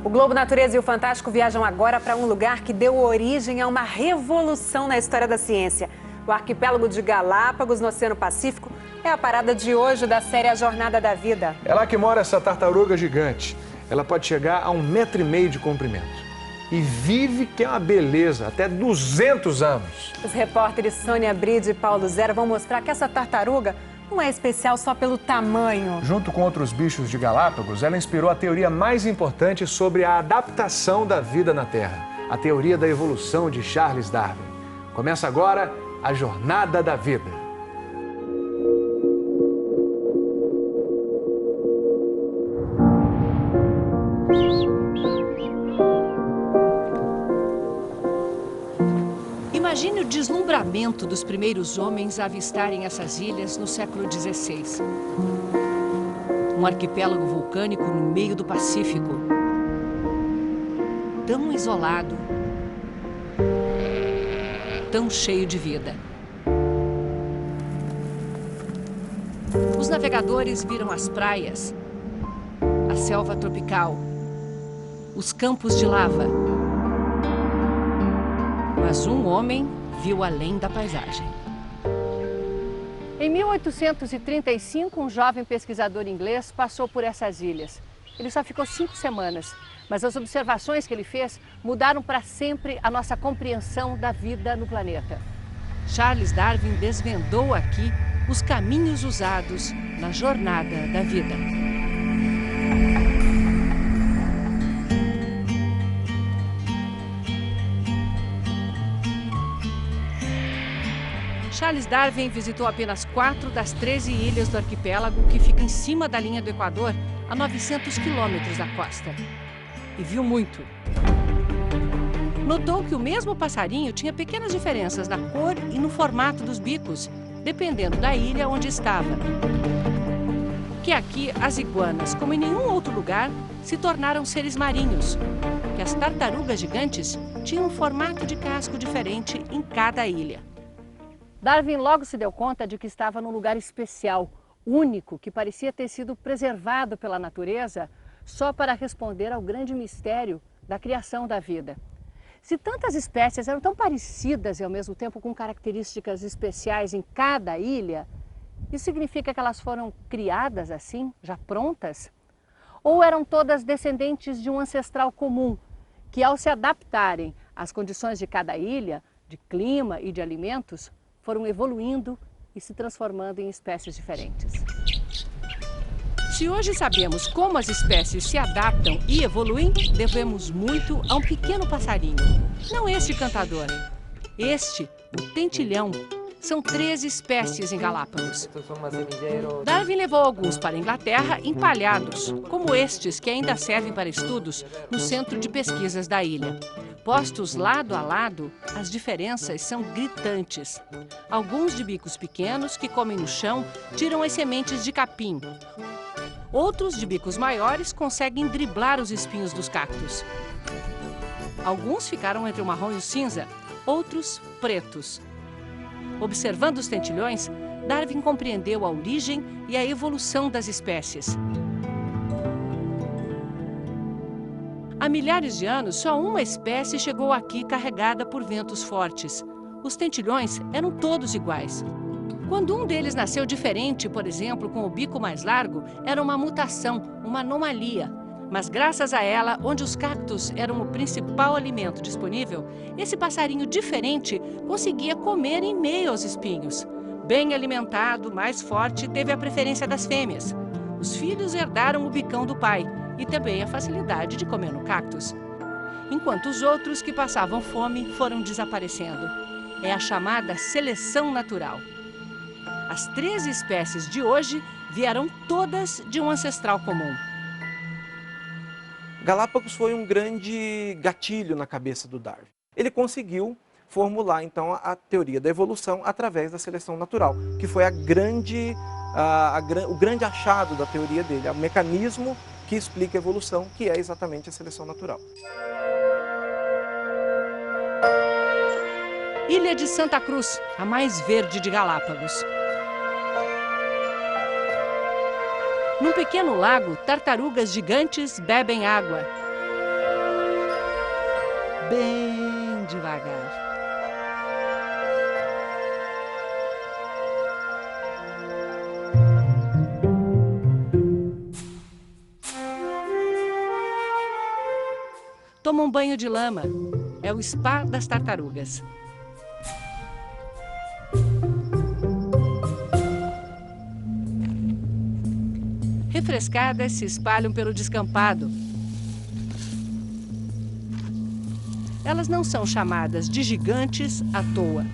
O Globo Natureza e o Fantástico viajam agora para um lugar que deu origem a uma revolução na história da ciência. O arquipélago de Galápagos, no Oceano Pacífico, é a parada de hoje da série A Jornada da Vida. É lá que mora essa tartaruga gigante. Ela pode chegar a 1,5 metro de comprimento. E vive que é uma beleza, até 200 anos. Os repórteres Sônia Bride e Paulo Zero vão mostrar que essa tartaruga não é especial só pelo tamanho. Junto com outros bichos de Galápagos, ela inspirou a teoria mais importante sobre a adaptação da vida na Terra, a teoria da evolução de Charles Darwin. Começa agora a Jornada da Vida. Imagine o deslumbramento dos primeiros homens a avistarem essas ilhas no século XVI. Um arquipélago vulcânico no meio do Pacífico. Tão isolado. Tão cheio de vida. Os navegadores viram as praias, a selva tropical, os campos de lava. Mas um homem viu além da paisagem. Em 1835, um jovem pesquisador inglês passou por essas ilhas. Ele só ficou 5 semanas, mas as observações que ele fez mudaram para sempre a nossa compreensão da vida no planeta. Charles Darwin desvendou aqui os caminhos usados na jornada da vida. Charles Darwin visitou apenas 4 das 13 ilhas do arquipélago que fica em cima da linha do Equador, a 900 quilômetros da costa. E viu muito. Notou que o mesmo passarinho tinha pequenas diferenças na cor e no formato dos bicos, dependendo da ilha onde estava. Que aqui as iguanas, como em nenhum outro lugar, se tornaram seres marinhos. Que as tartarugas gigantes tinham um formato de casco diferente em cada ilha. Darwin logo se deu conta de que estava num lugar especial, único, que parecia ter sido preservado pela natureza só para responder ao grande mistério da criação da vida. Se tantas espécies eram tão parecidas e ao mesmo tempo com características especiais em cada ilha, isso significa que elas foram criadas assim, já prontas? Ou eram todas descendentes de um ancestral comum, que ao se adaptarem às condições de cada ilha, de clima e de alimentos, foram evoluindo e se transformando em espécies diferentes. Se hoje sabemos como as espécies se adaptam e evoluem, devemos muito a um pequeno passarinho. Não este cantador. Este, o tentilhão. São 13 espécies em Galápagos. Darwin levou alguns para a Inglaterra empalhados, como estes que ainda servem para estudos no Centro de Pesquisas da ilha. Postos lado a lado, as diferenças são gritantes. Alguns de bicos pequenos que comem no chão tiram as sementes de capim. Outros de bicos maiores conseguem driblar os espinhos dos cactos. Alguns ficaram entre o marrom e o cinza, outros pretos. Observando os tentilhões, Darwin compreendeu a origem e a evolução das espécies. Há milhares de anos, só uma espécie chegou aqui carregada por ventos fortes. Os tentilhões eram todos iguais. Quando um deles nasceu diferente, por exemplo, com o bico mais largo, era uma mutação, uma anomalia. Mas graças a ela, onde os cactos eram o principal alimento disponível, esse passarinho diferente conseguia comer em meio aos espinhos. Bem alimentado, mais forte, teve a preferência das fêmeas. Os filhos herdaram o bicão do pai e também a facilidade de comer no cactus. Enquanto os outros que passavam fome foram desaparecendo. É a chamada seleção natural. As 13 espécies de hoje vieram todas de um ancestral comum. Galápagos foi um grande gatilho na cabeça do Darwin. Ele conseguiu formular, então, a teoria da evolução através da seleção natural, que foi o grande achado da teoria dele, o mecanismo que explica a evolução, que é exatamente a seleção natural. Ilha de Santa Cruz, a mais verde de Galápagos. Num pequeno lago, tartarugas gigantes bebem água. bem devagar. Toma um banho de lama. É o spa das tartarugas. Refrescadas se espalham pelo descampado. Elas não são chamadas de gigantes à toa.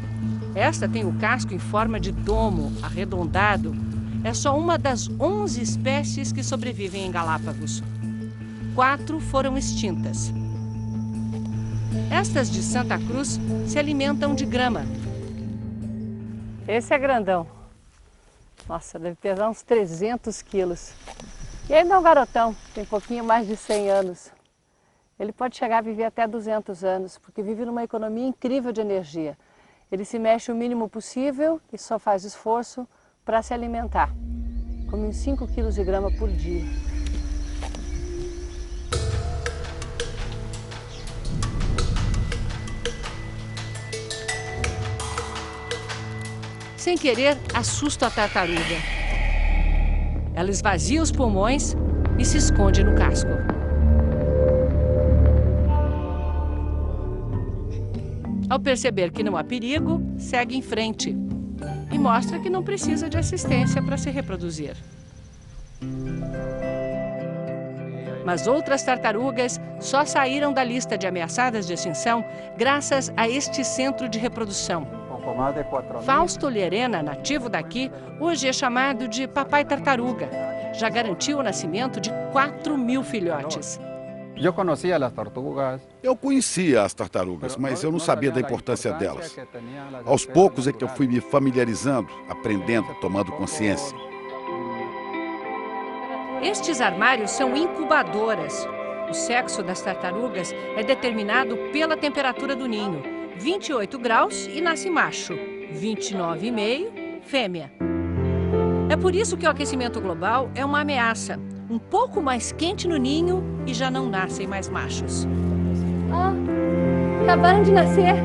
Esta tem o casco em forma de domo, arredondado. É só uma das 11 espécies que sobrevivem em Galápagos. 4 foram extintas. Estas de Santa Cruz se alimentam de grama. Esse é grandão. Nossa, deve pesar uns 300 quilos. E ainda é um garotão, tem um pouquinho mais de 100 anos. Ele pode chegar a viver até 200 anos, porque vive numa economia incrível de energia. Ele se mexe o mínimo possível e só faz esforço para se alimentar. Come uns 5 quilos de grama por dia. Sem querer, assusta a tartaruga. Ela esvazia os pulmões e se esconde no casco. Ao perceber que não há perigo, segue em frente e mostra que não precisa de assistência para se reproduzir. Mas outras tartarugas só saíram da lista de ameaçadas de extinção graças a este centro de reprodução. Fausto Llerena, nativo daqui, hoje é chamado de Papai Tartaruga. Já garantiu o nascimento de 4.000 filhotes. Eu conhecia as tartarugas, mas eu não sabia da importância delas. Aos poucos é que eu fui me familiarizando, aprendendo, tomando consciência. Estes armários são incubadoras. O sexo das tartarugas é determinado pela temperatura do ninho. 28 graus e nasce macho, 29,5 fêmea. É por isso que o aquecimento global é uma ameaça. Um pouco mais quente no ninho e já não nascem mais machos. Acabaram de nascer.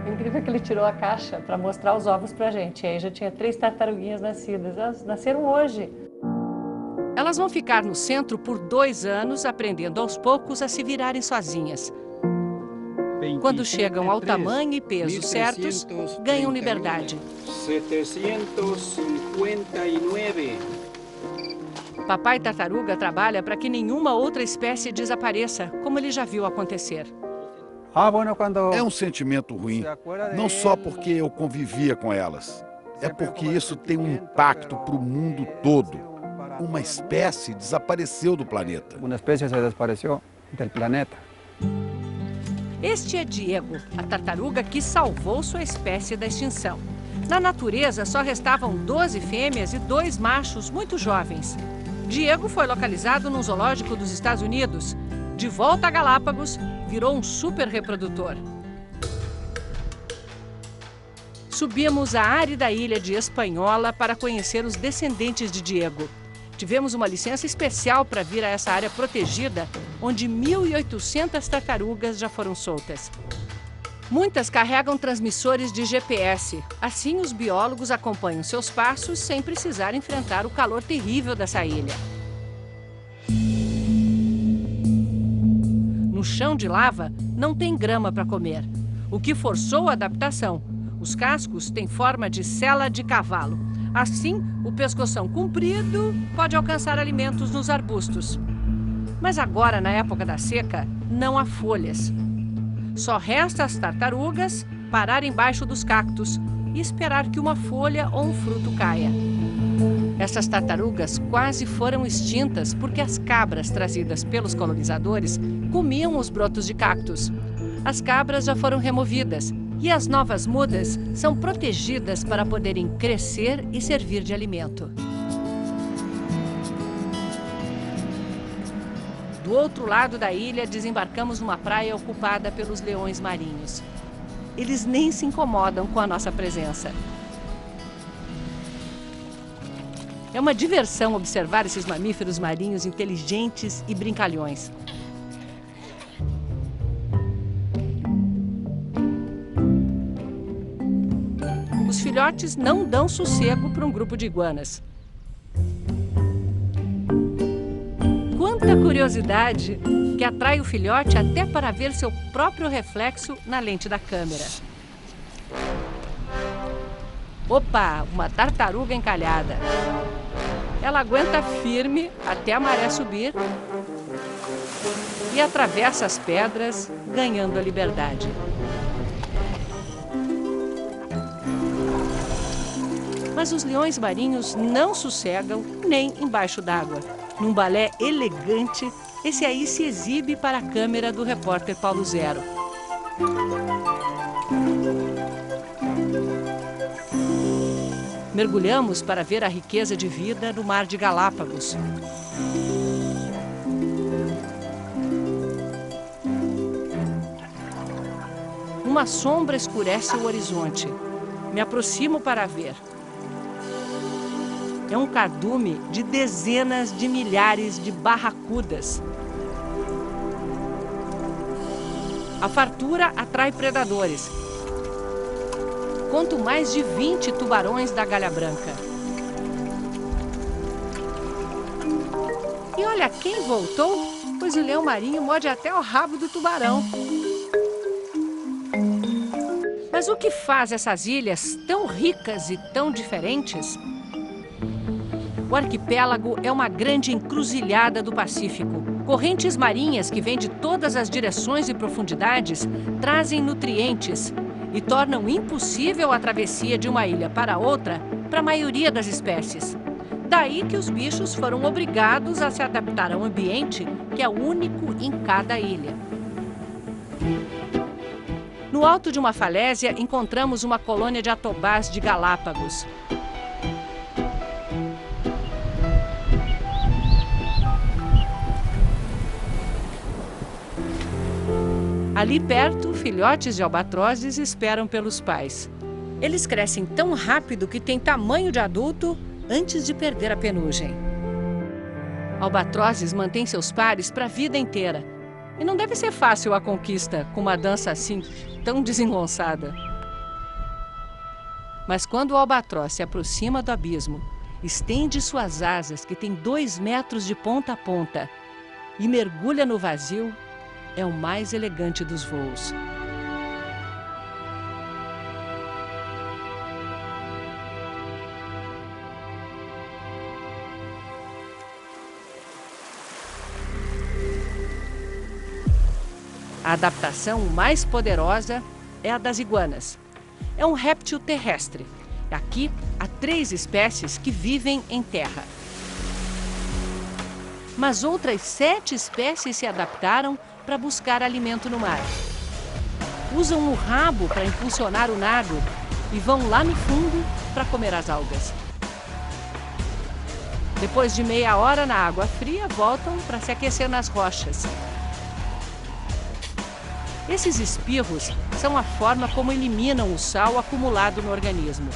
É incrível que ele tirou a caixa para mostrar os ovos pra gente. E aí já tinha 3 tartaruguinhas nascidas. Elas nasceram hoje. Elas vão ficar no centro por 2 anos, aprendendo aos poucos a se virarem sozinhas. Quando chegam ao tamanho e peso certos, ganham liberdade. 759. Papai Tartaruga trabalha para que nenhuma outra espécie desapareça, como ele já viu acontecer. É um sentimento ruim, não só porque eu convivia com elas, é porque isso tem um impacto para o mundo todo. Uma espécie desapareceu do planeta. Uma espécie se desapareceu do planeta. Este é Diego, a tartaruga que salvou sua espécie da extinção. Na natureza, só restavam 12 fêmeas e 2 machos muito jovens. Diego foi localizado num zoológico dos Estados Unidos. De volta a Galápagos, virou um super reprodutor. Subimos a árida ilha de Espanhola para conhecer os descendentes de Diego. Tivemos uma licença especial para vir a essa área protegida, onde 1.800 tartarugas já foram soltas. Muitas carregam transmissores de GPS. Assim, os biólogos acompanham seus passos sem precisar enfrentar o calor terrível dessa ilha. No chão de lava, não tem grama para comer, o que forçou a adaptação. Os cascos têm forma de sela de cavalo. Assim, o pescoção comprido pode alcançar alimentos nos arbustos. Mas agora, na época da seca, não há folhas. Só resta às tartarugas parar embaixo dos cactos e esperar que uma folha ou um fruto caia. Essas tartarugas quase foram extintas porque as cabras trazidas pelos colonizadores comiam os brotos de cactos. As cabras já foram removidas e as novas mudas são protegidas para poderem crescer e servir de alimento. Do outro lado da ilha, desembarcamos numa praia ocupada pelos leões marinhos. Eles nem se incomodam com a nossa presença. É uma diversão observar esses mamíferos marinhos inteligentes e brincalhões. os filhotes não dão sossego para um grupo de iguanas. Quanta curiosidade que atrai o filhote até para ver seu próprio reflexo na lente da câmera. Opa, uma tartaruga encalhada. Ela aguenta firme até a maré subir e atravessa as pedras, ganhando a liberdade. Mas os leões marinhos não sossegam nem embaixo d'água. Num balé elegante, esse aí se exibe para a câmera do repórter Paulo Zero. Mergulhamos para ver a riqueza de vida no Mar de Galápagos. Uma sombra escurece o horizonte. Me aproximo para ver. É um cardume de dezenas de milhares de barracudas. A fartura atrai predadores. Conto mais de 20 tubarões da galha branca. E olha quem voltou, pois o leão marinho morde até o rabo do tubarão. Mas o que faz essas ilhas tão ricas e tão diferentes? O arquipélago é uma grande encruzilhada do Pacífico. Correntes marinhas que vêm de todas as direções e profundidades trazem nutrientes e tornam impossível a travessia de uma ilha para outra para a maioria das espécies. Daí que os bichos foram obrigados a se adaptar ao ambiente que é único em cada ilha. No alto de uma falésia, encontramos uma colônia de atobás de Galápagos. Ali perto, filhotes de albatrozes esperam pelos pais. Eles crescem tão rápido que têm tamanho de adulto antes de perder a penugem. Albatrozes mantêm seus pares para a vida inteira. E não deve ser fácil a conquista com uma dança assim, tão desengonçada. Mas quando o albatroz se aproxima do abismo, estende suas asas, que têm 2 metros de ponta a ponta, e mergulha no vazio, é o mais elegante dos voos. A adaptação mais poderosa é a das iguanas. É um réptil terrestre. Aqui há 3 espécies que vivem em terra. Mas outras 7 espécies se adaptaram para buscar alimento no mar. Usam o rabo para impulsionar o nado e vão lá no fundo para comer as algas. Depois de meia hora na água fria, voltam para se aquecer nas rochas. Esses espirros são a forma como eliminam o sal acumulado no organismo.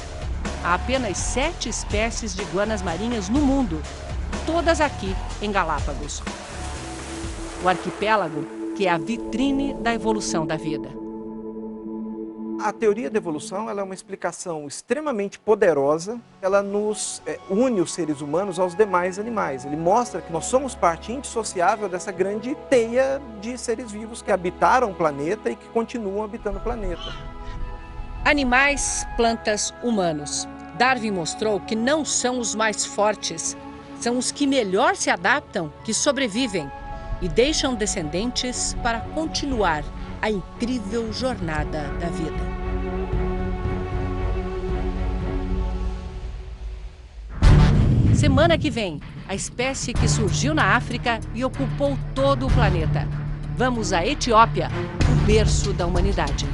Há apenas 7 espécies de iguanas marinhas no mundo, todas aqui em Galápagos. O arquipélago que é a vitrine da evolução da vida. A teoria da evolução ela é uma explicação extremamente poderosa. Ela nos une os seres humanos aos demais animais. Ele mostra que nós somos parte indissociável dessa grande teia de seres vivos que habitaram o planeta e que continuam habitando o planeta. Animais, plantas, humanos. Darwin mostrou que não são os mais fortes, são os que melhor se adaptam que sobrevivem e deixam descendentes para continuar a incrível jornada da vida. Semana que vem, a espécie que surgiu na África e ocupou todo o planeta. Vamos à Etiópia, o berço da humanidade.